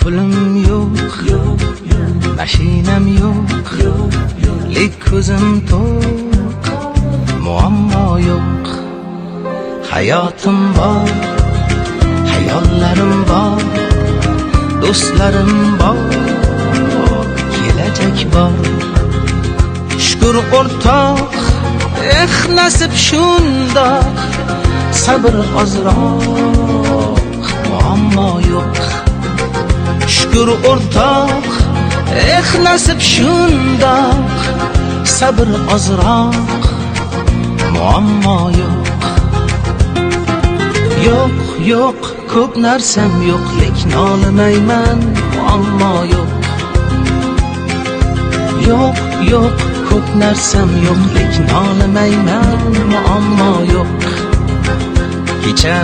pulim yo'q, mashinam yo'q, lek ko'zim to'q, muammo yo'q. Hayotim bor, hayollarim bor, do'stlarim bor, kelajak bor. Shukr o'rtoq, nasib shundoq, sabr ozroq, muammo yo'q. Shukr o'rtoq, nasib shundoq, sabr ozroq, muammo yo'q. Yo'q, yo'q, ko'p narsam yo'q, lekin nolimayman, muammo yo'q. Yo'q, yo'q, ko'p narsam yo'q, lekin nolimayman, muammo yo'q. Kecha